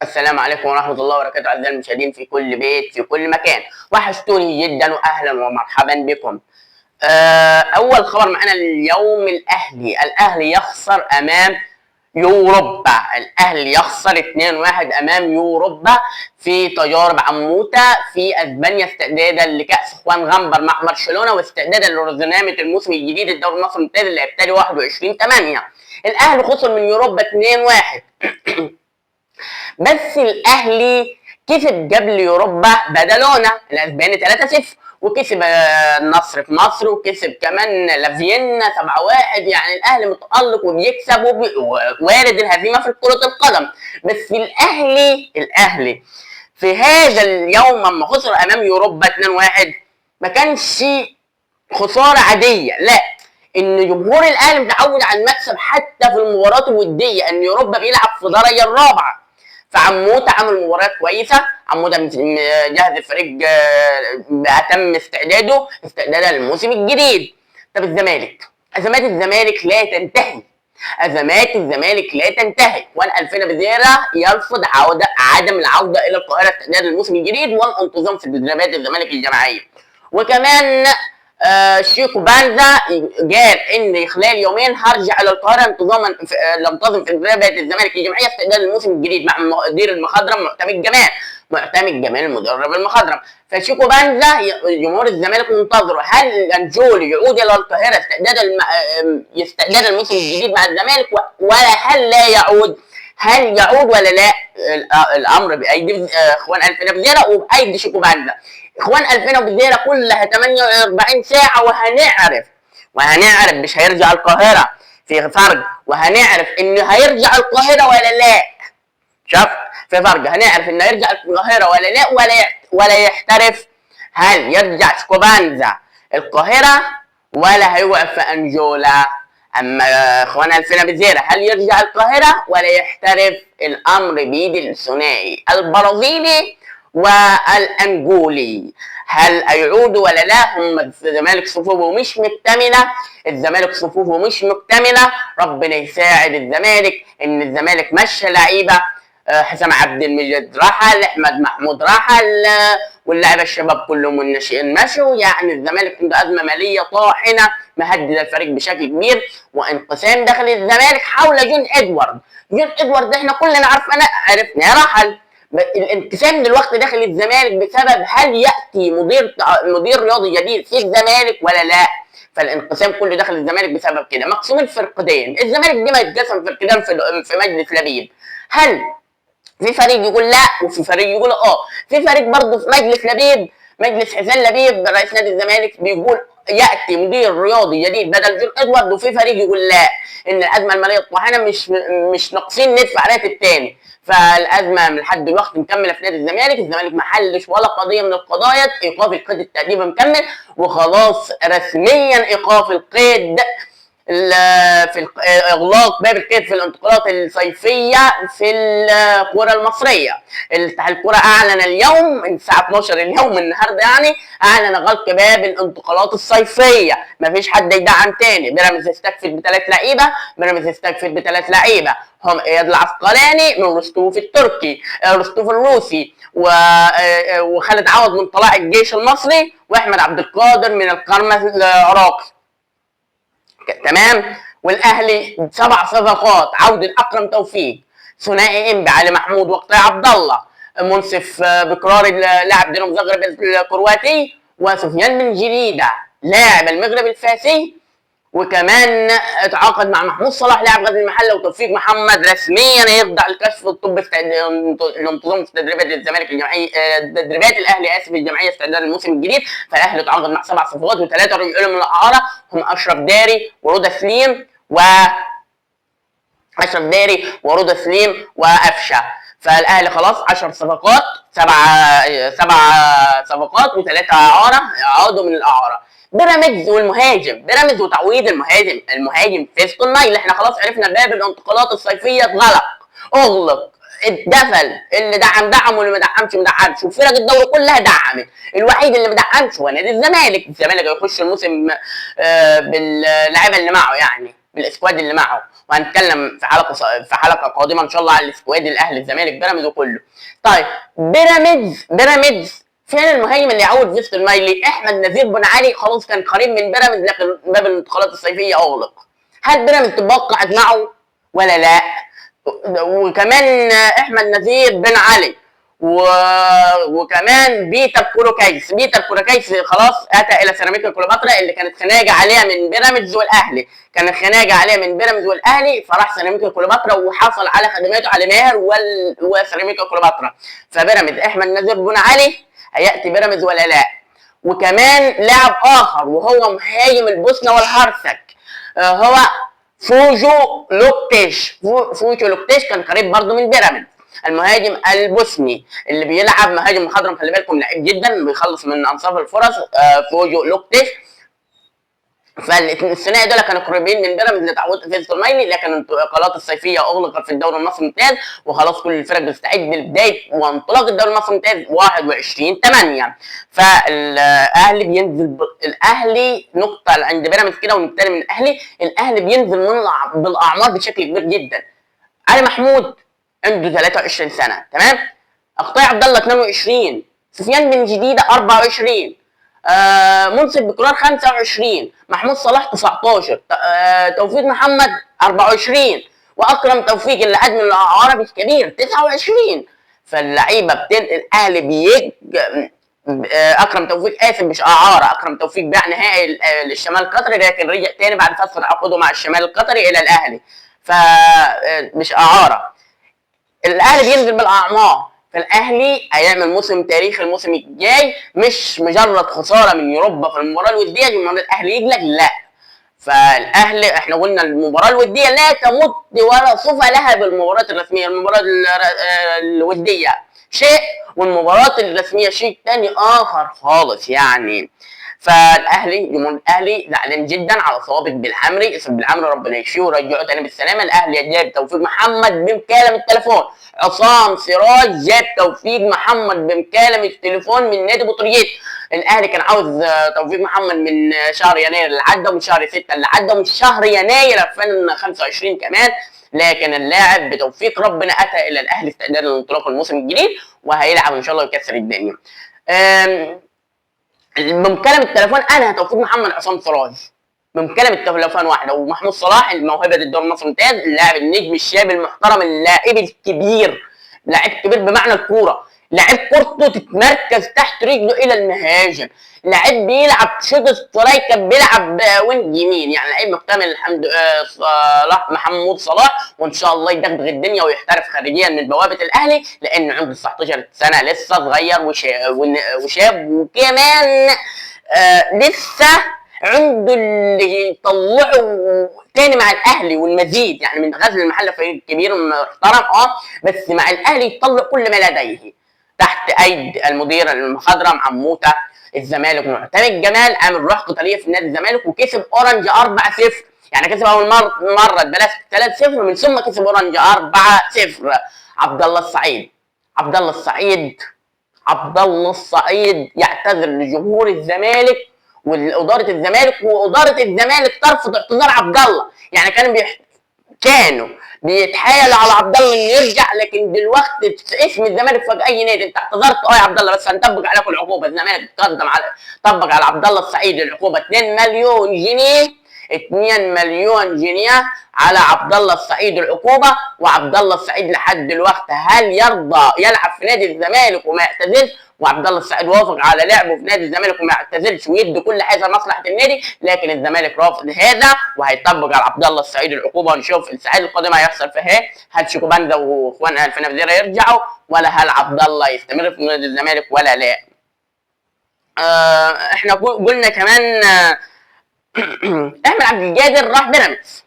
السلام عليكم ورحمة الله وبركاته أعزائي المشاهدين في كل بيت في كل مكان. وحشتوني جدا وأهلا ومرحبا بكم. أول خبر معنا اليوم الأهلي يخسر أمام يوروبا. الأهلي يخسر 2-1 أمام يوروبا في تجارب عموتة في أسبانيا استعدادا لكأس خوان غامبر مع برشلونة واستعدادا لرزنامة الموسم الجديد الدوري المصري الممتاز اللي هيبتدي 21/8. الأهلي خسر من يوروبا 2-1 بس الاهلي كسب قبل يوروبا بدلونا الاسباني 3-0 وكسب النصر في مصر وكسب كمان لافيينا 7-1. يعني الاهلي متالق وبيكسب ووارد الهزيمه في كره القدم. بس الاهلي في هذا اليوم لما خسر امام يوروبا 2-1 ما كانش خساره عاديه، لا، ان جمهور الاهلي متعود على المكسب حتى في المباريات الوديه، ان يوروبا بيلعب في الدرجه الرابعه. فعموته عمل مباريات كويسه، عموته جهز الفريق بأتم استعدادا للموسم الجديد. طب ازمات الزمالك لا تنتهي. وان الفينا بزيرة يرفض عدم العوده الى القاهره استعدادا للموسم الجديد والانتظام في تدريبات الزمالك الجماعيه. وكمان شيكو بانزا قال ان خلال يومين هرجع الى القاهره لانتظم في تدريبات الزمالك الجماعيه استعدادا للموسم الجديد مع مدير المخضرم معتمد جمال المدرب المخضرم. فشيكو بانزا جمهور الزمالك منتظره، هل انجولي يعود الى القاهره استعدادا للموسم الجديد مع الزمالك ولا هل لا يعود؟ هل يعود ولا لا؟ الامر بايدي اخوان الفينا بزيرة وبايدي شيكو بانزا. اخوان الفينا بزيرة كلها 48 ساعه وهنعرف مش هيرجع القاهره في فرق، وهنعرف انه هيرجع القاهره ولا لا. شوف في فرق، هنعرف انه يرجع القاهره ولا لا ولا يحترف. هل يرجع شيكو بانزا القاهره ولا هيوقف في انجولا؟ اما اخوان الفينا بزيرة هل يرجع القاهره ولا يحترف؟ الامر بيد الثنائي البرازيلي والانجولي. هل هيعودوا ولا لا؟ هم الزمالك صفوفه مش مكتمله. ربنا يساعد الزمالك، ان الزمالك مشى لعيبه. حسام عبد المجيد رحل، احمد محمود رحل، واللاعيبه الشباب كلهم والناشئين مشوا. يعني الزمالك عنده ازمه ماليه طاحنه مهدده الفريق بشكل كبير، وانقسام داخل الزمالك حول جون ادوارد احنا كلنا عرفنا رحل. الانقسام دلوقتي داخل الزمالك بسبب هل ياتي مدير رياضي جديد في الزمالك ولا لا. فالانقسام كله داخل الزمالك بسبب كده، مقسوم الفرقتين. الزمالك دي ما يتقسم فرقتين في مجلس لبيب. هل في فريق يقول لا وفي فريق يقول في فريق برضه في مجلس لبيب، مجلس حسين لبيب رئيس نادي الزمالك بيقول ياتي مدير رياضي جديد بدل جون ادوارد، وفي فريق يقول لا، ان الازمه الماليه الطاحنه مش ناقصين ندفع راتب تاني. فالازمه لحد دلوقتي مكمله في نادي الزمالك ما حلش ولا قضيه من القضايا. ايقاف القيد التاديبي مكمل، وخلاص رسميا ايقاف القيد في اغلاق باب القيد في الانتقالات الصيفيه في الكره المصريه. اتحاد الكره اعلن اليوم من الساعه 12 اليوم النهارده، يعني اعلن غلق باب الانتقالات الصيفيه. مفيش حد يدعم تاني. بيراميدز استكفت بثلاث لعيبه هم اياد العسقلاني من رستوف الروسي وخالد عوض من طلائع الجيش المصري، واحمد عبد القادر من القرمه العراقي. تمام. والاهلي 7 صفقات: عوده اكرم توفيق، ثنائي انبي علي محمود وقطاع عبد الله، منصف بكراري لاعب دينامو زغرب الكرواتي، وسفيان بن جريده لاعب المغرب الفاسي. وكمان اتعاقد مع محمود صلاح لاعب غزل المحله، وتوفيق محمد رسميا يخضع للكشف الطبي لانتظام في تدريبات الزمالك الجماعيه، تدريبات الاهلي الجماعيه استعدادا للموسم الجديد. فالاهلي اتعاقد مع 7 صفقات و3 رجعوا من الاعاره، هم اشرف داري ورضا سليم وقفشه. فالاهلي خلاص 10 صفقات، 7 صفقات و3 اعاره عادوا من الاعاره. بيراميدز وتعويض المهاجم فيستون نايل. احنا خلاص عرفنا باب الانتقالات الصيفيه اغلق اتقفل. اللي دعم واللي ما دعمش، وفرق الدوري كلها دعمت. الوحيد اللي ما دعمش هو نادي الزمالك هيخش الموسم باللاعيبه اللي معه، يعني بالسكواد اللي معه، وهنتكلم في حلقه قادمه ان شاء الله على السكواد الاهلي الزمالك بيراميدز وكله. طيب بيراميدز فين المهاجم اللي يعوض فيستو المايلي؟ احمد نزير بن علي خلاص كان قريب من بيراميدز، لكن باب الانتقالات الصيفيه اغلق. هل بيراميدز تبقعت معه ولا لا؟ وكمان احمد نزير بن علي وكمان بيتر كولوكايس خلاص اتى الى سيراميكا كليوباترا اللي كانت خناقه عليها من بيراميدز والاهلي، فراح سيراميكا كليوباترا وحصل على خدماته علي ماهر وسيراميكا كليوباترا. فبيراميدز احمد نزير بن علي هياتي بيراميدز ولا لا؟ وكمان لاعب اخر وهو مهاجم البوسنه والهرسك، هو فوجو لوكتيش كان قريب برضه من بيراميدز، المهاجم البوسني اللي بيلعب مهاجم مخضرم، خلي بالكم لعيب جدا بيخلص من انصاف الفرص، فوجو لوكتيش. فالثنائي دول كانوا قريبين من بيراميدز لتعويض فيستو المايلي، لكن الانتقالات الصيفيه اغلقت في الدوري المصري الممتاز، وخلاص كل الفرق بتستعد لبدايه وانطلاق الدوري المصري الممتاز 21/8. الاهلي نقطه عند بيراميدز كده ونبتدي من الاهلي بينزل بالاعمار بشكل كبير جدا. علي محمود عنده 23 سنه، تمام. اخطاء عبد الله 22، سفيان بن جديده 24، منصف بكرار 25، محمود صلاح 19، توفيق محمد 24، واكرم توفيق اللي قد من العربي الكبير 29. فاللعيبه الاهلي اكرم توفيق مش اعاره، اكرم توفيق باع نهائي للشمال القطري، لكن رجع تاني بعد فسخ عقده مع الشمال القطري الى الاهلي، فمش اعاره. الاهلي بينزل بالاعمار، فالاهلي هيعمل موسم تاريخي الموسم الجاي، مش مجرد خساره من يوروبا في المباراه الوديه الاهلي يقلق، لا. فالاهلي احنا قلنا المباراه الوديه لا تمت ولا صفه لها بالمباراه الرسميه، المباراه الوديه شيء والمباراه الرسميه شيء ثاني اخر خالص يعني. جمهور الاهلي زعلان جدا على صوابك بالحمري، اسم بالحمري ربنا يشفيه ويرجعه تاني بالسلامه. الاهلي جاب توفيق محمد بمكالمه التليفون، عصام سراج جاب توفيق محمد بمكالمه التليفون من نادي بطريق. الاهلي كان عاوز توفيق محمد من شهر يناير اللي عدى ومن شهر 6 اللي عدى ومن شهر يناير 2025 كمان، لكن اللاعب بتوفيق ربنا اتى الى الاهلي استعدادا لانطلاق الموسم الجديد وهيلعب ان شاء الله ويكسر الدنيا. بمكالمه التليفون انا توفيق محمد عصام سراج بمكالمه التليفون واحده، ومحمود صلاح الموهبه الدوري المصري الممتاز، اللاعب النجم الشاب المحترم، اللاعب الكبير، لاعب كبير بمعنى الكوره، لاعب كورته تتمركز تحت رجله الى المهاجم، لاعب بيلعب شوط سترايكر، بيلعب وينج يمين، يعني لاعب مكتمل الحمد صلاح محمود صلاح، وان شاء الله يدغدغ الدنيا ويحترف خارجيا من بوابه الاهلي، لانه عنده 19 سنه لسه صغير وشاب وكمان لسه عنده اللي يطلعه تاني مع الاهلي والمزيد، يعني من غزل المحله فريق كبير محترم بس مع الاهلي يطلع كل ما لديه تحت ايد المدير المخضرم عموته. الزمالك معتمد جمال عامل روح قتاليه في نادي الزمالك وكسب اورنج 4-0، يعني كسب اول مره البلاس 3-0 ومن ثم كسب اورنج 4-0. عبد الله السعيد يعتذر لجمهور الزمالك واداره الزمالك، واداره الزمالك ترفض اعتذار عبد الله، يعني كانوا بيتحايلوا على عبد الله انه يرجع، لكن دلوقتي اسم الزمالك فوق اي نادي، انت اعتذرت يا عبد الله بس هنطبق عليكم العقوبه. الزمالك طبق على عبد الله السعيد العقوبه 2 مليون جنيه، 2 مليون جنيه على عبد الله السعيد العقوبه. وعبد الله السعيد لحد دلوقتي هل يرضى يلعب في نادي الزمالك وما يعتزلش؟ وعبد الله السعيد وافق على لعبه في نادي الزمالك وما يعتزلش ويدي كل حاجه لمصلحه النادي، لكن الزمالك رافض هذا وهيطبق على عبد الله السعيد العقوبه، ونشوف الساعات القادمه هيحصل فيها ايه، هل شيكوباندا واخوان الفنافذيره يرجعوا ولا هل عبد الله يستمر في نادي الزمالك ولا لا. احنا قلنا كمان احمد عبد القادر راح بيراميدز.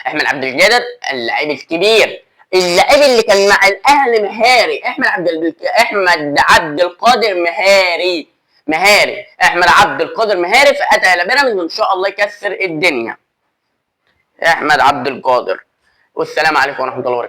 احمد عبد القادر اللاعب الكبير، اللاعب اللي كان مع الاهلي مهاري، احمد عبد القادر مهاري، احمد عبد القادر مهاري، فاتى الى بيراميدز وان شاء الله يكسر الدنيا. احمد عبد القادر، والسلام عليكم ورحمه الله وبركاته.